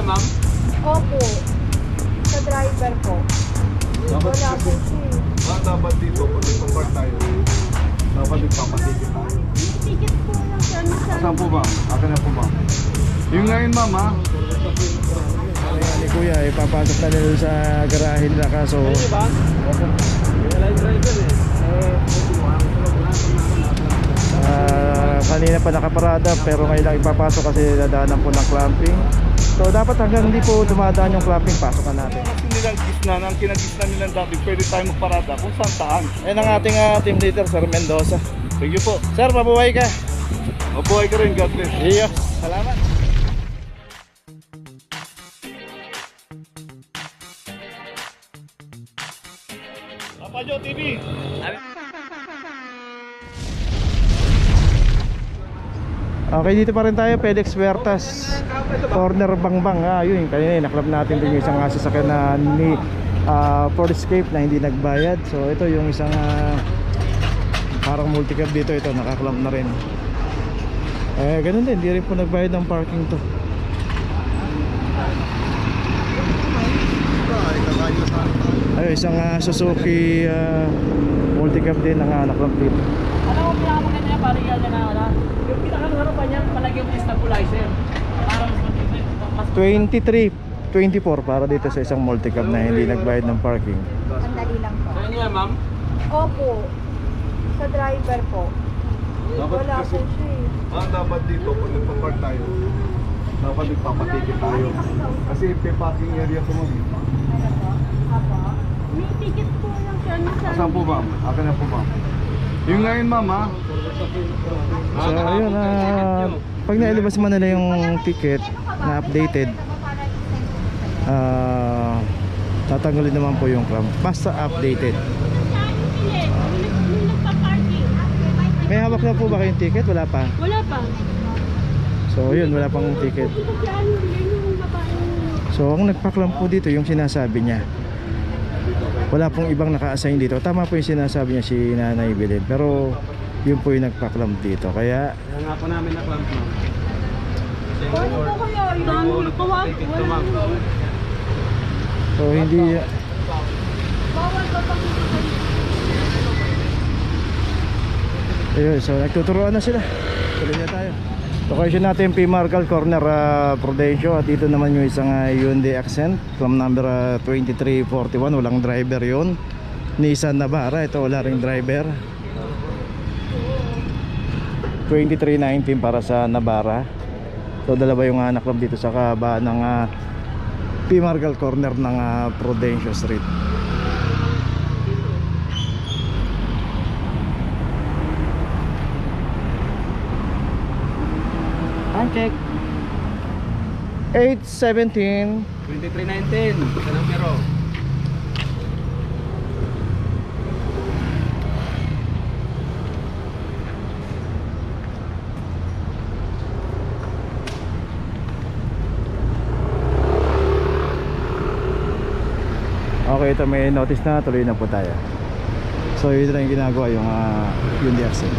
ma'am? Opo. Sa driver po. Dapat Wala po kasi, siya. dapat dito, pag nagpa-park tayo, dapat nagpapatigil tayo. Ticket po lang siya. Saan po ba? Akin na po ba? Yung ngayon ma'am ha? Ni Kuya, ipapasok na nila sa garahe nila kaso Ba? Wala yung driver eh. kanina pa nakaparada pero ngayon lang ipapasok kasi dadaanan po ng clamping. So dapat hanggang hindi po dumadaan yung clamping, pasokan natin. Kasi nilang gisna, ang kinagisna nilang dati, pwede tayo magparada kung saan. Ayan ang ating team leader, Sir Mendoza. Thank you po. Sir, mabuhay ka. Mabuhay ka rin, God bless. Iyo, salamat. Papa Joe TV. Okay, dito pa rin tayo, Felix Huertas corner Bangbang. Yun, kanina naklap natin din yung isang sasakyan na ni Ford Escape na hindi nagbayad. So ito yung isang parang multicab dito, ito nakaklap na rin. Ganun din, hindi rin po nagbayad ng parking to. Ayun, isang Suzuki multicab din na naklap dito. Alam mo, pinakamaganda niya, parang yan na wala. Yung pinakaharapan niya, palagi yung stabilizer. Para mas 23, 24 para dito sa isang multicab na hindi nagbayad ng parking. Sandali lang po. Saan niya, ma'am? Opo. Sa driver po. Dapat Wala kasi, po siya. dapat dito, pag nagpa-park tayo, dapat nagpapatigil tayo. Kasi parking area ko ma'am. Ano po? Apo. May ticket po lang siya. Saan po ma'am? Akin na po ma'am. Yung ngayon ma'am ha? So ayun, pag nailabas mo nila yung ticket na updated, tatanggalin naman po yung clamp. Basta updated. May hawak na po ba kayong ticket? Wala pa. Wala pa. So yun, wala pang ticket. So ang nagpa-clamp po dito yung sinasabi niya. Wala pong ibang naka-assign dito. Tama po yung sinasabi niya si Nanay Bilin, pero yun po yung nagpa-clamp dito. Kaya Kaya nga po namin na-clamp, ma'am. Paano po kaya yun? Kawag. Ticket to, ma'am. so hindi Bawal pa pang ayun, so nagtuturuan na sila. Tuloy na tayo. Location natin P. Marcal corner Prudencio, at dito naman yung isang Hyundai Accent from number 2341. Walang driver yun. Nissan Navara, ito wala ring driver. 2319 para sa Navara. So dalawa yung naklap dito sa kabaan ng P. Marcal corner ng Prudencio Street. Check 817. 2319. Sa numero. Okay, ito may notice na, tuloy na po tayo. So ito na yung ginagawa yung Hyundai Accent.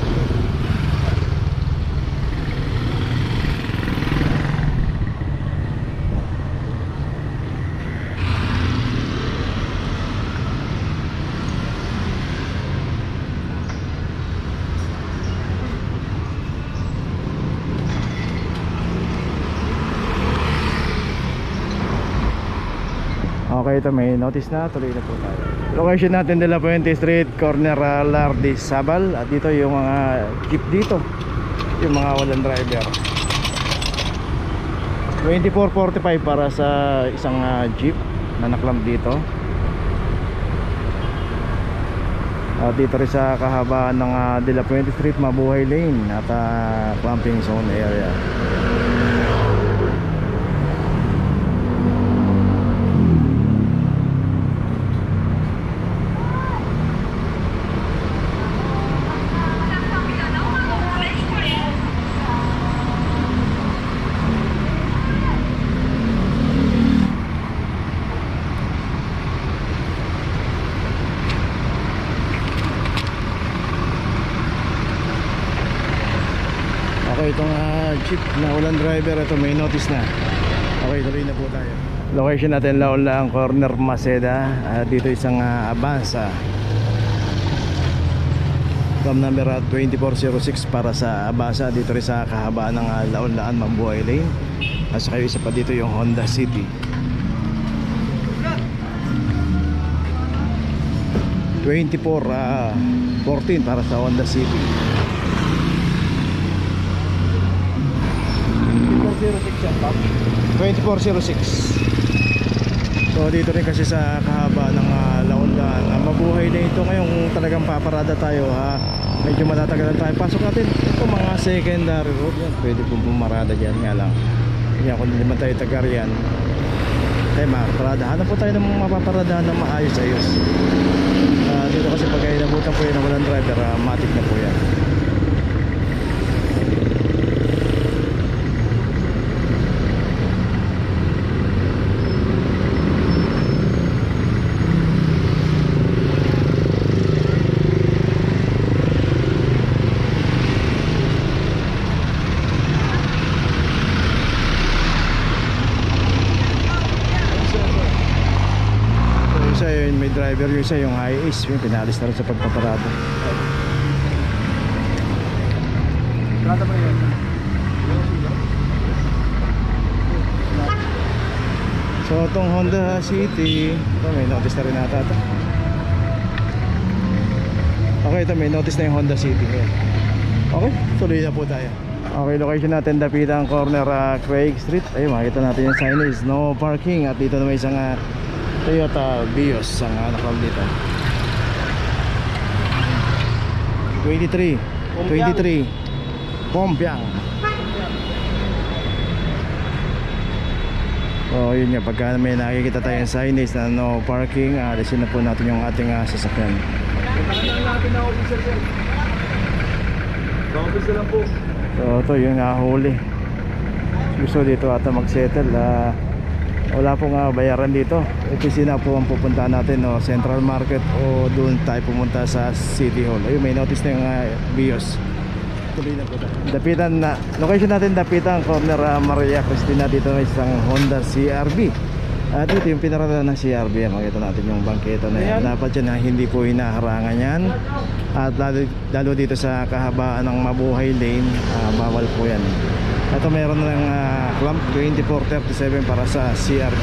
Okay, ito may notice na, tuloy na po tayo. Location natin De La Puente Street, corner Lardis Sabal. At dito yung mga jeep dito, yung mga walang driver. 2445 para sa isang jeep na naklamp dito. At dito rin sa kahabaan ng De La Puente Street, Mabuhay Lane at clamping zone area. Okay, itong jeep na walang driver, ito may notice na. Okay, tuloy na po tayo. Location natin Laon-Laang Corner Maceda. Dito isang Avanza. From number 2406 para sa Avanza. Dito rin sa kahabaan ng Laon-Laang Mabuhay Lane. At saka yung isa pa dito yung Honda City. 2414 para sa Honda City. 2406. So dito rin kasi sa kahaba ng Laon-Laang Mabuhay Lane. Ito ngayong talagang paparada tayo ha. Medyo matatagalan tayo. Pasok natin ito mga secondary road yan. Pwede pong pumarada dyan nga lang. Yan, kung hindi naman tayo taga-riyan tayo makaparada. Hanap po tayo ng mga mapaparadahan na maayos-ayos. Dito kasi pag inabutan po yun na walang driver, matik na po yan. May driver yung isa, yung high ace, yung pinalis na rin sa pagpaparado. Trata mo yun. So itong Honda City ito, may notice na rin nata ito. Okay, ito may notice na yung Honda City. Okay, tuloy na po tayo. Okay, location natin Dapitan Corner, Craig Street. Ayun, makikita natin yung signage, no parking. At dito na may isang Toyota Vios ang nakawal dito. 23 Pompiang. So yun nga, pagka may nakikita tayong signage na no parking, alisin na po natin yung ating sasakyan. Punta lang natin na officer sir. Sa office na lang po. So ito yung huli. Gusto dito ata mag-settle. Wala pong bayaran dito. Ito sina po ang pupuntahan natin, no? Central Market o doon tayo pumunta sa City Hall. Ayun, may notice na yung Vios. Tuloy na po tayo. Dapitan na. Location natin Dapitan Corner, Maria Cristina. Dito may isang Honda CRV. At ito yung pinarada ng CRV. Makita natin yung bangketa na yan. Dapat yan na hindi po hinaharangan yan. At lalo dito sa kahabaan ng Mabuhay Lane, bawal po yan. Ito meron ng clamp 2437 para sa CRV.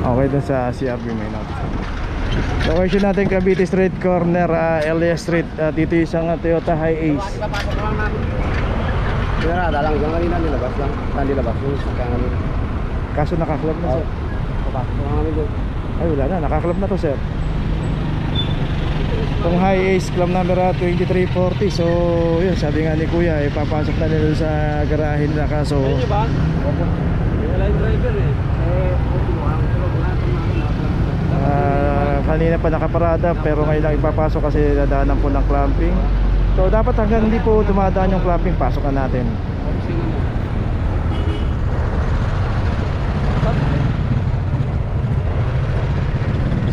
Okay, doon sa CRV may notice. Location natin Cavite Street Corner, Elias Street. Dito isang Toyota Hi-Ace. Pinarada lang, yung kanina nilabas lang. Saan nilabas? Yung sakyan namin. Kaso nakaklub na, sir. Papasok lang namin doon. Ay, wala na, nakaklub na to, sir. Itong Hi-Ace, club number 2340. So yun, sabi nga ni Kuya, ipapasok na nila sa garahe nila. Kaso Ayun ba? Wala yung driver eh. kanina pa nakaparada, pero ngayon lang ipapasok kasi dadaanan po ng clamping. So dapat hanggang hindi po dumadaan yung clamping, pasok na natin.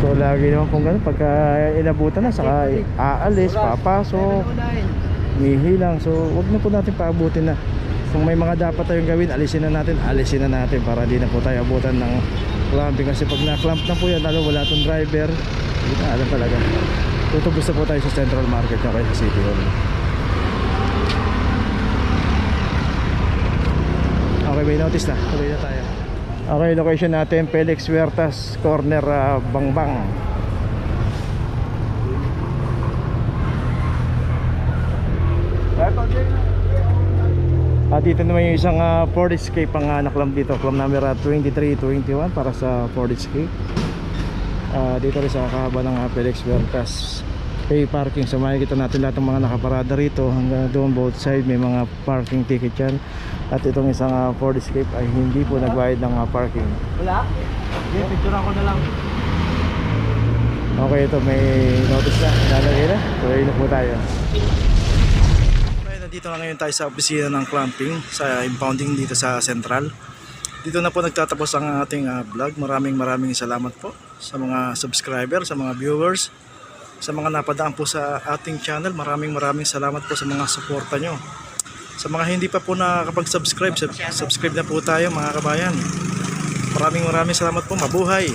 So lagi naman kung gano'n, pagka inabutan na, saka aalis, papasok, mihilang. So huwag na po natin paabutin na. Kung may mga dapat tayong gawin, alisin na natin para di na po tayo abutan ng clamping. Kasi pag na-clamp na po yan, lalo wala itong driver, hindi na alam talaga. tutubos na po tayo sa Central Market na kayo sa City Hall. Okay, may notice na. Tuloy na tayo. Okay, location natin Felix Huertas corner Bangbang. At dito naman yung isang Ford Escape ang naklam dito, club number 2321 para sa Ford Escape. Dito rin sa kahaba ng Felix Huertas pay parking. So makikita natin lahat ng mga nakaparada rito hanggang doon both side may mga parking ticket yan. At itong isang Ford Escape ay hindi po nagbayad ng parking. Wala? Hindi, picture ako na lang. Okay, ito may notice na lalagay na. Tuloy na po tayo. Okay, nandito na ngayon tayo sa opisina ng clamping sa impounding dito sa Central. Dito na po nagtatapos ang ating vlog. Maraming salamat po sa mga subscriber, sa mga viewers, sa mga napadaan po sa ating channel. Maraming salamat po sa mga suporta nyo. Sa mga hindi pa po nakakapag-subscribe, subscribe na po tayo mga kabayan. Maraming salamat po. Mabuhay!